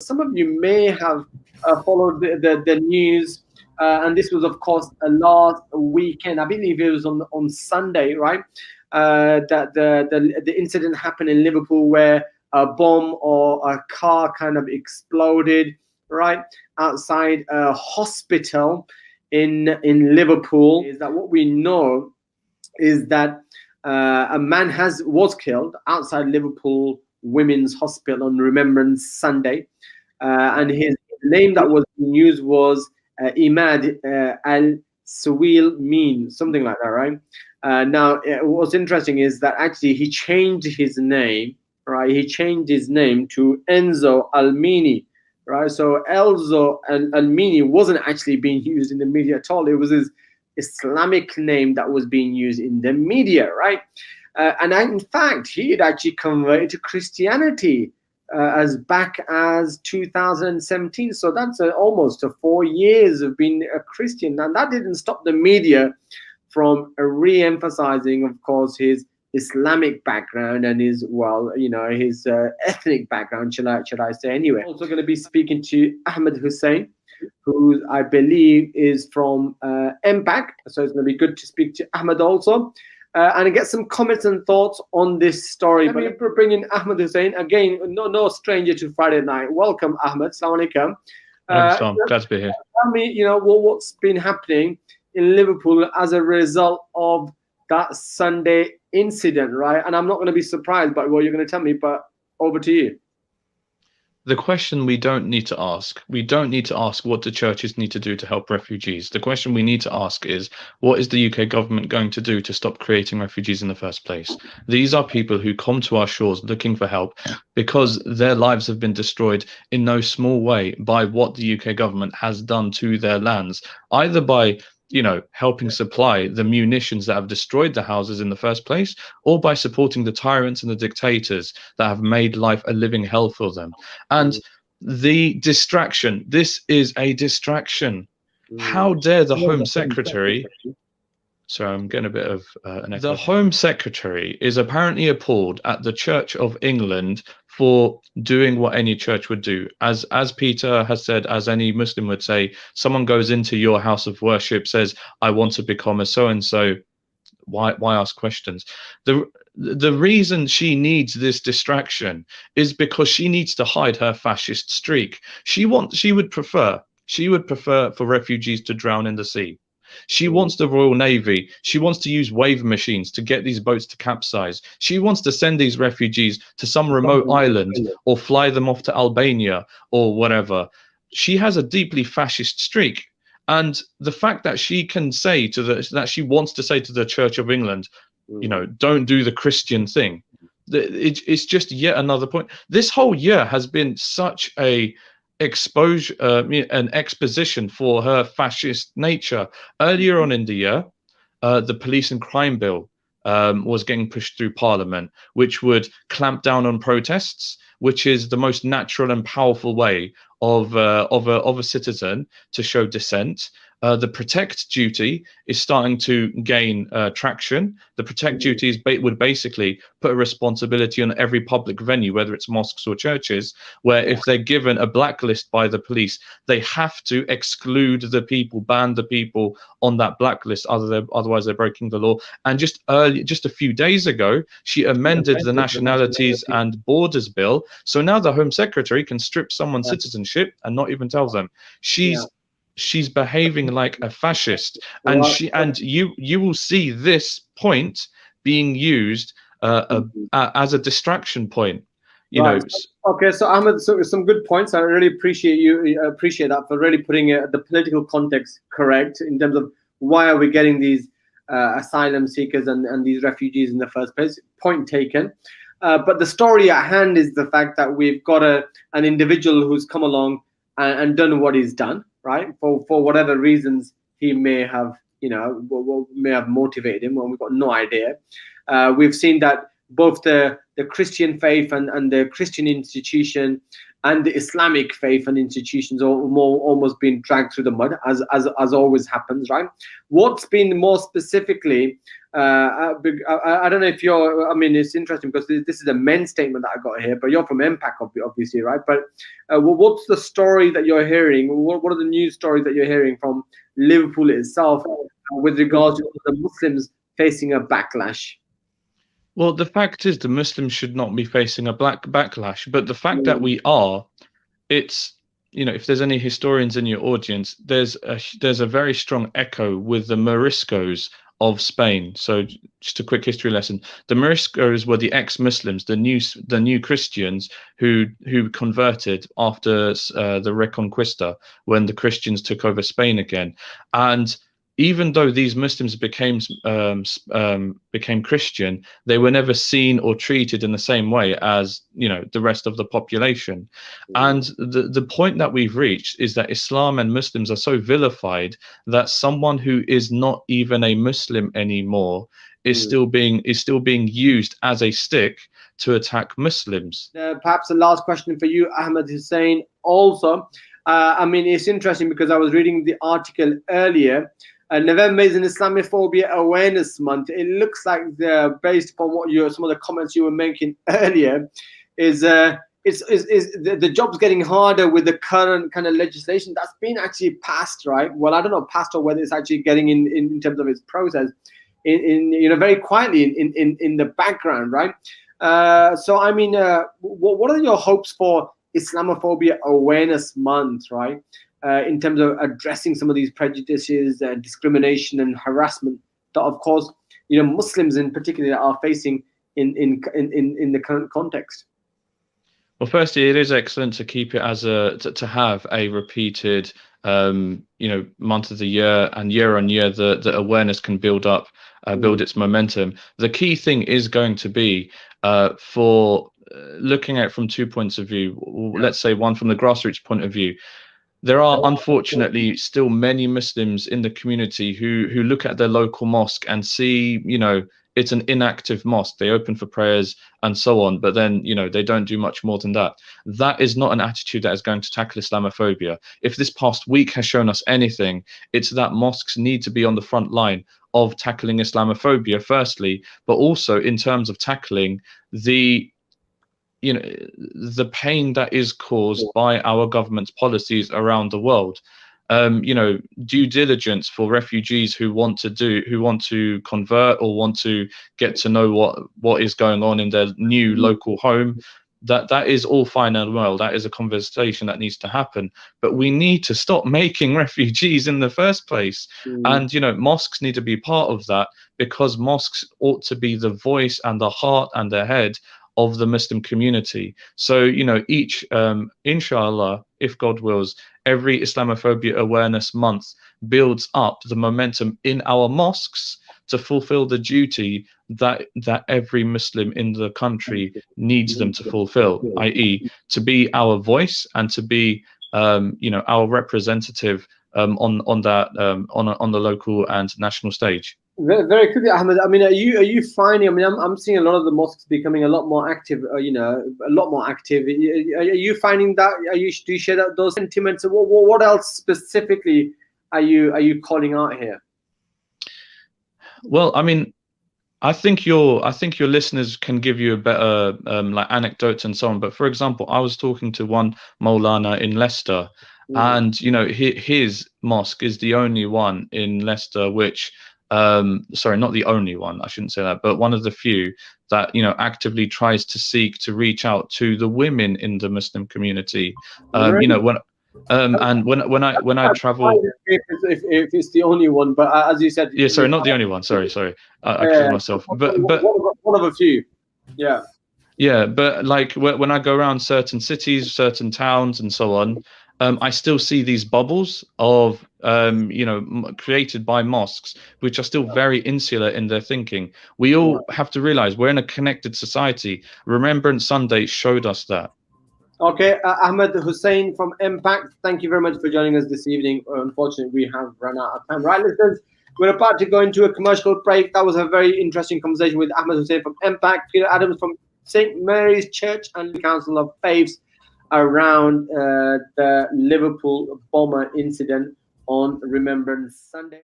Some of you may have followed the news, and this was, of course, last weekend. I believe it was on Sunday, right? That the incident happened in Liverpool where a bomb or a car kind of exploded right outside a hospital in Liverpool. Is that what we know? Is that a man was killed outside Liverpool Women's Hospital on Remembrance Sunday, and his name that was used was Imad Al Sawil Mean, something like that, right? Now, what's interesting is that actually he changed his name, right? He changed his name to Enzo Almini, right? So Enzo Almini wasn't actually being used in the media at all. It was his Islamic name that was being used in the media, right? And in fact, he had actually converted to Christianity as back as 2017. So that's almost 4 years of being a Christian. And that didn't stop the media from re-emphasizing, of course, his Islamic background and his, well, his ethnic background, should I say anyway. Also going to be speaking to Ahmed Hussein, who I believe is from MPACUK. So it's going to be good to speak to Ahmed also. And get some comments and thoughts on this story. Let me bring in Ahmed Hussein again. No stranger to Friday night. Welcome, Ahmed. Assalamu alaikum. Glad to be here. Tell me, what's been happening in Liverpool as a result of that Sunday incident, right? And I'm not going to be surprised by what you're going to tell me, but over to you. The question we don't need to ask what the churches need to do to help refugees. The question we need to ask is, what is the UK government going to do to stop creating refugees in the first place? These are people who come to our shores looking for help because their lives have been destroyed in no small way by what the UK government has done to their lands, either by helping supply the munitions that have destroyed the houses in the first place, or by supporting the tyrants and the dictators that have made life a living hell for them. And the distraction, this is a distraction. How dare the Home Secretary... So I'm getting a bit of an echo. The Home Secretary is apparently appalled at the Church of England for doing what any church would do. As Peter has said, as any Muslim would say, someone goes into your house of worship, says, I want to become a so-and-so. Why ask questions? The reason she needs this distraction is because she needs to hide her fascist streak. She would prefer for refugees to drown in the sea. She wants the Royal Navy. She wants to use wave machines to get these boats to capsize. She wants to send these refugees to some remote island or fly them off to Albania or whatever. She has a deeply fascist streak. And the fact that she can say that she wants to say to the Church of England, don't do the Christian thing. It's just yet another point. This whole year has been such an exposition for her fascist nature. Earlier on in the year, the police and crime bill was getting pushed through Parliament, which would clamp down on protests, which is the most natural and powerful way of a citizen to show dissent. The protect duty is starting to gain traction. The protect duty would basically put a responsibility on every public venue, whether it's mosques or churches, where if they're given a blacklist by the police, they have to exclude the people, ban the people on that blacklist, otherwise they're breaking the law. And just a few days ago, she amended the Nationalities and Borders Bill. So now the Home Secretary can strip someone's citizenship and not even tell them. She's behaving like a fascist, and you will see this point being used as a distraction point. Okay, so Ahmed, so some good points. I really appreciate that for really putting the political context correct in terms of why are we getting these asylum seekers and these refugees in the first place. Point taken. But the story at hand is the fact that we've got an individual who's come along and done what he's done, right? For whatever reasons he may have, may have motivated him, and we've got no idea. We've seen that both the Christian faith and the Christian institution and the Islamic faith and institutions are more almost being dragged through the mud, as always happens, right? What's been more specifically, I don't know if you're, I mean, it's interesting because this is a men's statement that I got here, but you're from MPACUK, obviously, right? But what's the story that you're hearing? What are the news stories that you're hearing from Liverpool itself with regards to the Muslims facing a backlash? Well, the fact is, the Muslims should not be facing a backlash, but the fact that we are, it's, you know, if there's any historians in your audience, there's a very strong echo with the Moriscos of Spain. So just a quick history lesson: the Moriscos were the ex-Muslims, the new Christians who converted after the Reconquista, when the Christians took over Spain again. And even though these Muslims became Christian, they were never seen or treated in the same way as, you know, the rest of the population. And the point that we've reached is that Islam and Muslims are so vilified that someone who is not even a Muslim anymore is still being used as a stick to attack Muslims. Perhaps the last question for you, Ahmed Hussein. Also, I mean, it's interesting because I was reading the article earlier. November is an Islamophobia Awareness Month. It looks like, based upon what some of the comments you were making earlier, is the job's getting harder with the current kind of legislation that's been actually passed, right? Well, I don't know passed or whether it's actually getting in terms of its process, in you know, very quietly in the background, right? So I mean, what are your hopes for Islamophobia Awareness Month, right? In terms of addressing some of these prejudices, discrimination, and harassment that, of course, you know, Muslims in particular are facing in the current context. Well, firstly, it is excellent to keep it as to have a repeated, you know, month of the year, and year on year, the awareness can build up, build its momentum. The key thing is going to be for looking at it from 2 points of view. Let's say one from the grassroots point of view. There are unfortunately still many Muslims in the community who look at their local mosque and see, you know, it's an inactive mosque. They open for prayers and so on, but then, you know, they don't do much more than that. That is not an attitude that is going to tackle Islamophobia. If this past week has shown us anything, it's that mosques need to be on the front line of tackling Islamophobia, firstly, but also in terms of tackling the, you know, the pain that is caused by our government's policies around the world. You know, due diligence for refugees who want to convert or want to get to know what is going on in their new local home. That is all fine and well. That is a conversation that needs to happen. But we need to stop making refugees in the first place. And, you know, mosques need to be part of that, because mosques ought to be the voice and the heart and the head of the Muslim community. So, you know, each, inshallah, if God wills, every Islamophobia Awareness Month builds up the momentum in our mosques to fulfill the duty that every Muslim in the country needs them to fulfill, i.e., to be our voice and to be, you know, our representative on the local and national stage. Very quickly, Ahmed. I mean, are you finding? I mean, I'm seeing a lot of the mosques becoming a lot more active. You know, a lot more active. Are you finding that? Do you share those sentiments? What else specifically are you calling out here? Well, I mean, I think your listeners can give you a better like anecdotes and so on. But for example, I was talking to one Maulana in Leicester, and you know, his mosque is the only one in Leicester which, sorry, not the only one, I shouldn't say that, but one of the few that, you know, actively tries to seek to reach out to the women in the Muslim community. You know, when and when I travel, if it's the only one, but as you said, yeah, sorry, not the only one. Sorry, I confused myself. But one of a few, yeah. Yeah, but like when I go around certain cities, certain towns, and so on, I still see these bubbles of, you know, created by mosques, which are still very insular in their thinking. We all have to realize we're in a connected society. Remembrance Sunday showed us that. Okay, Ahmed Hussein from MPACUK, thank you very much for joining us this evening. Unfortunately, we have run out of time. Right, listeners, we're about to go into a commercial break. That was a very interesting conversation with Ahmed Hussein from MPACUK, Peter Adams from St. Mary's Church and Council of Faiths, around the Liverpool bomber incident on Remembrance Sunday.